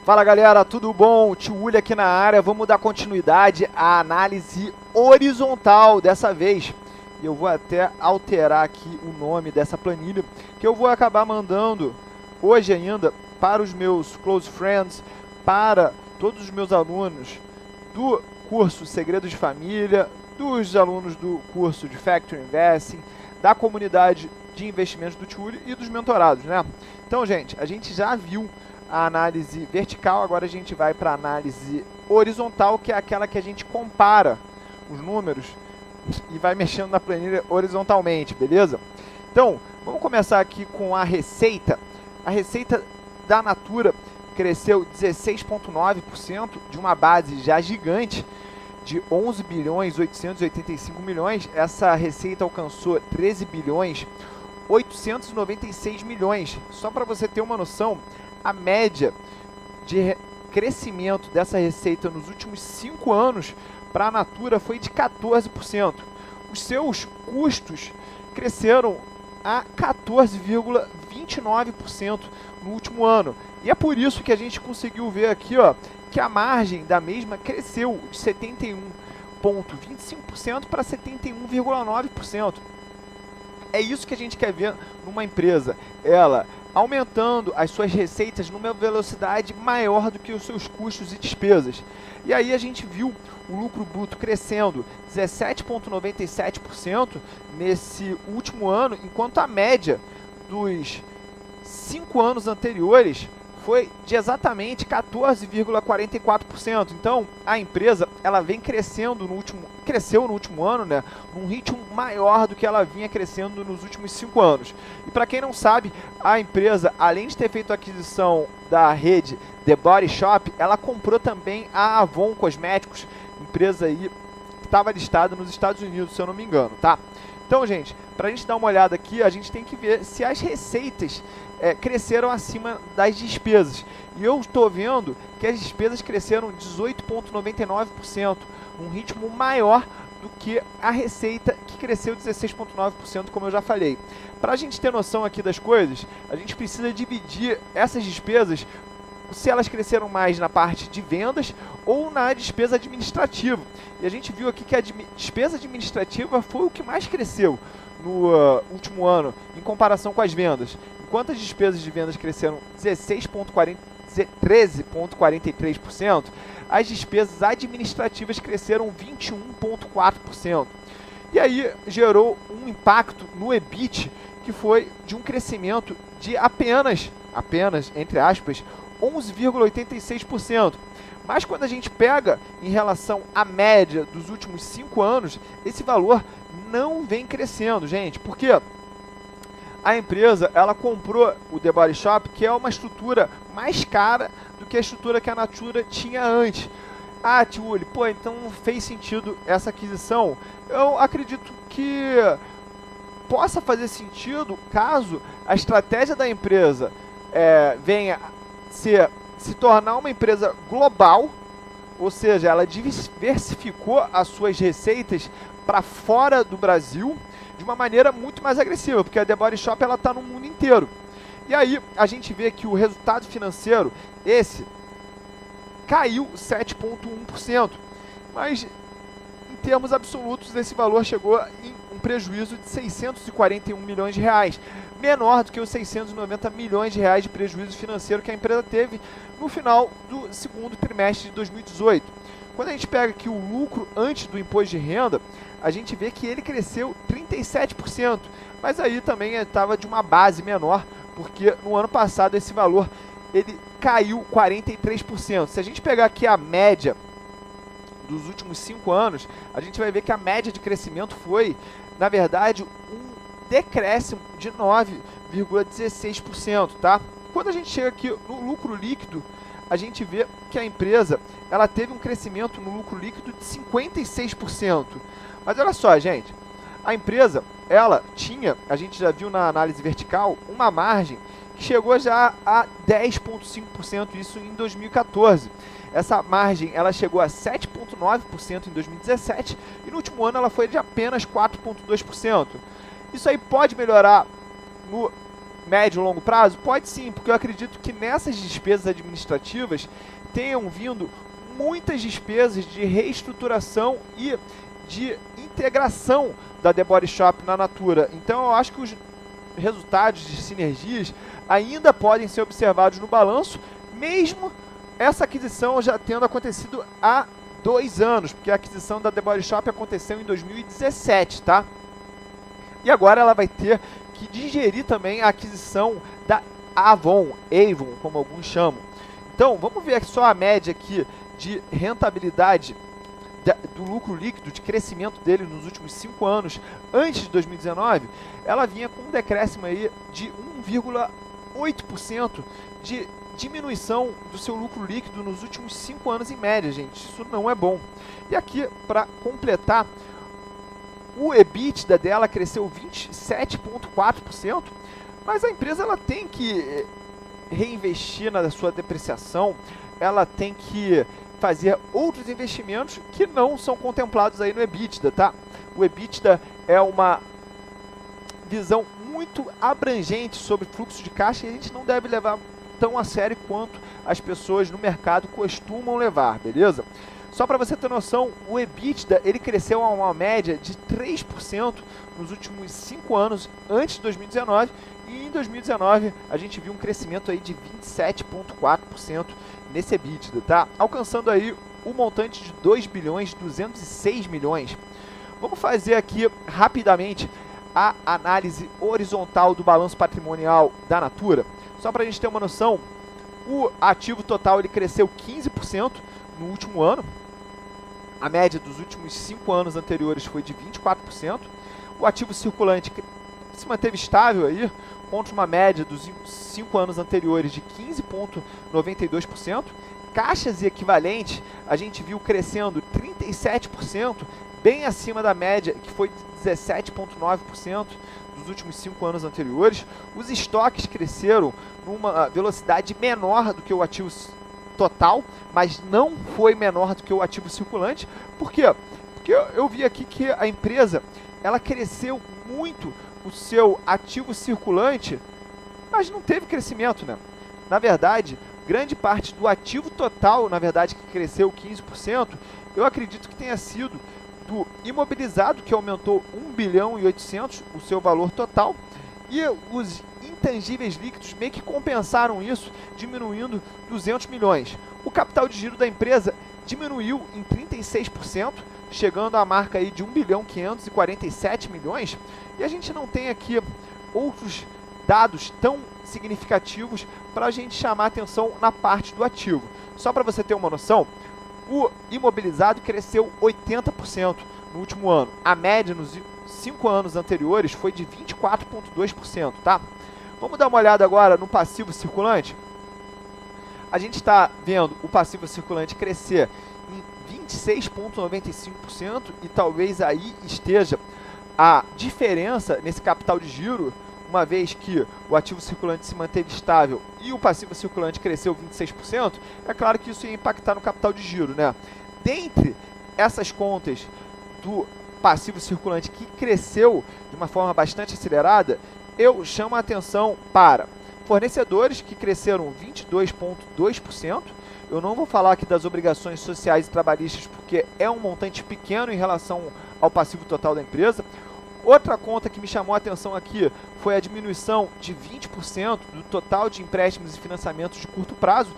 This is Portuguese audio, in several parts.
Fala galera, tudo bom? Tio Uli aqui na área. Vamos dar continuidade à análise horizontal dessa vez. E eu vou até alterar aqui o nome dessa planilha, que eu vou acabar mandando hoje ainda para os meus close friends, para todos os meus alunos do curso Segredos de Família, dos alunos do curso de Factor Investing, da comunidade de investimentos do Tio Uli e dos mentorados, né? Então, gente, a gente já viu a análise vertical, agora a gente vai para a análise horizontal, que é aquela que a gente compara os números e vai mexendo na planilha horizontalmente, beleza? Então, vamos começar aqui com a receita. A receita da Natura cresceu 16,9% de uma base já gigante de 11 bilhões 885 milhões. Essa receita alcançou 13 bilhões 896 milhões. Só para você ter uma noção, a média de crescimento dessa receita nos últimos 5 anos para a Natura foi de 14%. Os seus custos cresceram a 14,29% no último ano. E é por isso que a gente conseguiu ver aqui, ó, que a margem da mesma cresceu de 71,25% para 71,9%. É isso que a gente quer ver numa empresa, ela aumentando as suas receitas numa velocidade maior do que os seus custos e despesas. E aí a gente viu o lucro bruto crescendo 17,97% nesse último ano, enquanto a média dos 5 anos anteriores foi de exatamente 14,44%. Então, a empresa ela vem cresceu no último ano, né, num ritmo maior do que ela vinha crescendo nos últimos 5 anos. E para quem não sabe, a empresa, além de ter feito a aquisição da rede The Body Shop, ela comprou também a Avon Cosméticos, empresa aí que estava listada nos Estados Unidos, se eu não me engano, tá? Então, gente, para a gente dar uma olhada aqui, a gente tem que ver se as receitas cresceram acima das despesas. E eu estou vendo que as despesas cresceram 18,99%, um ritmo maior do que a receita, que cresceu 16,9%, como eu já falei. Para a gente ter noção aqui das coisas, a gente precisa dividir essas despesas, se elas cresceram mais na parte de vendas ou na despesa administrativa. E a gente viu aqui que a despesa administrativa foi o que mais cresceu no último ano, em comparação com as vendas. Enquanto as despesas de vendas cresceram 13,43%, as despesas administrativas cresceram 21,4%. E aí gerou um impacto no EBIT, que foi de um crescimento de apenas, entre aspas, 11,86%. Mas quando a gente pega em relação à média dos últimos 5 anos, esse valor não vem crescendo, gente. Por quê? A empresa ela comprou o The Body Shop, que é uma estrutura mais cara do que a estrutura que a Natura tinha antes. Ah, Tio Uli, pô, então não fez sentido essa aquisição. Eu acredito que possa fazer sentido caso a estratégia da empresa venha se tornar uma empresa global, ou seja, ela diversificou as suas receitas para fora do Brasil de uma maneira muito mais agressiva, porque a The Body Shop ela está no mundo inteiro. E aí a gente vê que o resultado financeiro, esse, caiu 7,1%, mas em termos absolutos esse valor chegou em um prejuízo de 641 milhões de reais, menor do que os 690 milhões de reais de prejuízo financeiro que a empresa teve no final do segundo trimestre de 2018. Quando a gente pega aqui o lucro antes do imposto de renda, a gente vê que ele cresceu 37%, mas aí também estava de uma base menor, porque no ano passado esse valor ele caiu 43%. Se a gente pegar aqui a média dos últimos 5 anos, a gente vai ver que a média de crescimento foi, na verdade, um decréscimo de 9,16%, tá? Quando a gente chega aqui no lucro líquido, a gente vê que a empresa ela teve um crescimento no lucro líquido de 56%. Mas olha só, gente, a empresa ela tinha, a gente já viu na análise vertical, uma margem que chegou já a 10,5%, isso em 2014. Essa margem ela chegou a 7,9% em 2017 e no último ano ela foi de apenas 4,2%. Isso aí pode melhorar no médio e longo prazo? Pode sim, porque eu acredito que nessas despesas administrativas tenham vindo muitas despesas de reestruturação e de integração da The Body Shop na Natura. Então eu acho que os resultados de sinergias ainda podem ser observados no balanço, mesmo essa aquisição já tendo acontecido há 2 anos, porque a aquisição da The Body Shop aconteceu em 2017, tá? E agora ela vai ter que digerir também a aquisição da Avon, como alguns chamam. Então, vamos ver só a média aqui de rentabilidade do lucro líquido, de crescimento dele nos últimos 5 anos, antes de 2019, ela vinha com um decréscimo aí de 1,8% de diminuição do seu lucro líquido nos últimos 5 anos em média, gente. Isso não é bom. E aqui, para completar, o EBITDA dela cresceu 27,4%, mas a empresa ela tem que reinvestir na sua depreciação, ela tem que fazer outros investimentos que não são contemplados aí no EBITDA, tá? O EBITDA é uma visão muito abrangente sobre fluxo de caixa e a gente não deve levar tão a sério quanto as pessoas no mercado costumam levar, beleza? Só para você ter noção, o EBITDA ele cresceu a uma média de 3% nos últimos 5 anos antes de 2019 e em 2019 a gente viu um crescimento aí de 27,4% nesse EBITDA, tá? Alcançando aí o montante de 2 bilhões 206 milhões. Vamos fazer aqui rapidamente a análise horizontal do balanço patrimonial da Natura. Só para a gente ter uma noção, o ativo total ele cresceu 15% no último ano. A média dos últimos 5 anos anteriores foi de 24%. O ativo circulante se manteve estável aí, contra uma média dos 5 anos anteriores de 15,92%. Caixas e equivalentes, a gente viu crescendo 37%, bem acima da média, que foi de 17,9% dos últimos 5 anos anteriores. Os estoques cresceram numa velocidade menor do que o ativo total, mas não foi menor do que o ativo circulante. Por quê? Porque eu vi aqui que a empresa ela cresceu muito o seu ativo circulante, mas não teve crescimento, né? Na verdade, grande parte do ativo total, na verdade, que cresceu 15%, eu acredito que tenha sido do imobilizado, que aumentou 1 bilhão e 800, o seu valor total, e os intangíveis líquidos meio que compensaram isso, diminuindo 200 milhões. O capital de giro da empresa diminuiu em 36%, chegando à marca aí de 1 bilhão 547 milhões, e a gente não tem aqui outros dados tão significativos para a gente chamar atenção na parte do ativo. Só para você ter uma noção, o imobilizado cresceu 80% no último ano. A média nos 5 anos anteriores foi de 24,2%, tá? Vamos dar uma olhada agora no passivo circulante. A gente está vendo o passivo circulante crescer em 26,95% e talvez aí esteja a diferença nesse capital de giro, uma vez que o ativo circulante se manteve estável e o passivo circulante cresceu 26%, é claro que isso ia impactar no capital de giro, né? Dentre essas contas do passivo circulante que cresceu de uma forma bastante acelerada, eu chamo a atenção para fornecedores que cresceram 22,2%. Eu não vou falar aqui das obrigações sociais e trabalhistas porque é um montante pequeno em relação ao passivo total da empresa. Outra conta que me chamou a atenção aqui foi a diminuição de 20% do total de empréstimos e financiamentos de curto prazo.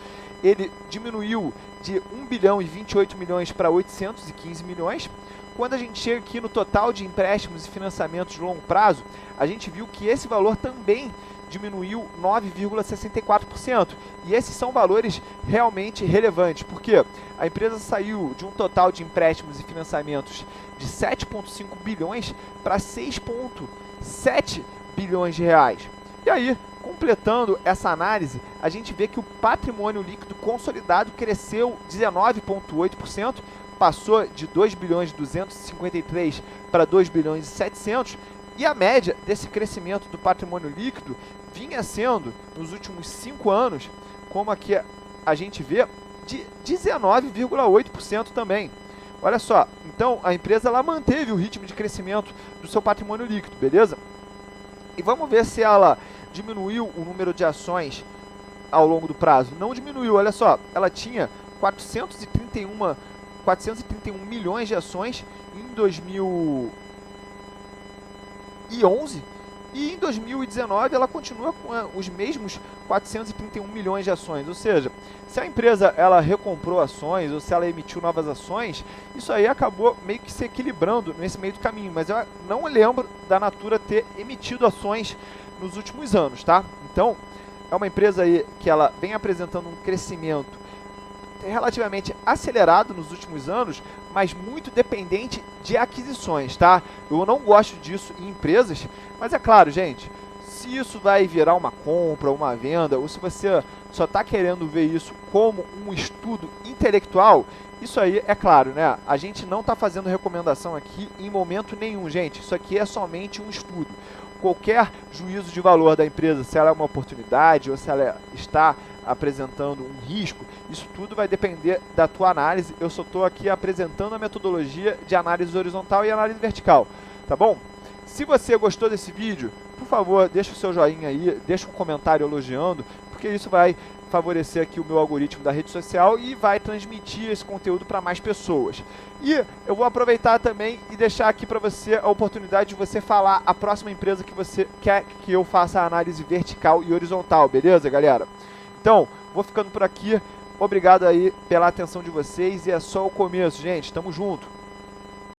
Ele diminuiu de 1 bilhão e 28 milhões para 815 milhões. Quando a gente chega aqui no total de empréstimos e financiamentos de longo prazo, a gente viu que esse valor também diminuiu 9,64%. E esses são valores realmente relevantes, porque a empresa saiu de um total de empréstimos e financiamentos de 7,5 bilhões para 6,7 bilhões de reais. E aí, completando essa análise, a gente vê que o patrimônio líquido consolidado cresceu 19,8%, passou de 2 bilhões e 253 para 2 bilhões e 700, e a média desse crescimento do patrimônio líquido vinha sendo, nos últimos 5 anos, como aqui a gente vê, de 19,8% também. Olha só, então a empresa ela manteve o ritmo de crescimento do seu patrimônio líquido, beleza? E vamos ver se ela diminuiu o número de ações ao longo do prazo? Não diminuiu, olha só, ela tinha 431 milhões de ações em 2011 e em 2019 ela continua com os mesmos 431 milhões de ações, ou seja, se a empresa ela recomprou ações ou se ela emitiu novas ações, isso aí acabou meio que se equilibrando nesse meio do caminho, mas eu não lembro da Natura ter emitido ações nos últimos anos, tá? Então, é uma empresa aí que ela vem apresentando um crescimento relativamente acelerado nos últimos anos, mas muito dependente de aquisições, tá? Eu não gosto disso em empresas, mas é claro, gente, se isso vai virar uma compra, uma venda, ou se você só está querendo ver isso como um estudo intelectual, isso aí é claro, né? A gente não está fazendo recomendação aqui em momento nenhum, gente. Isso aqui é somente um estudo. Qualquer juízo de valor da empresa, se ela é uma oportunidade ou se ela está apresentando um risco, isso tudo vai depender da tua análise. Eu só estou aqui apresentando a metodologia de análise horizontal e análise vertical, tá bom? Se você gostou desse vídeo, por favor, deixa o seu joinha aí, deixa um comentário elogiando, porque isso vai favorecer aqui o meu algoritmo da rede social e vai transmitir esse conteúdo para mais pessoas. E eu vou aproveitar também e deixar aqui para você a oportunidade de você falar a próxima empresa que você quer que eu faça a análise vertical e horizontal, beleza, galera? Então, vou ficando por aqui. Obrigado aí pela atenção de vocês e é só o começo, gente. Tamo junto.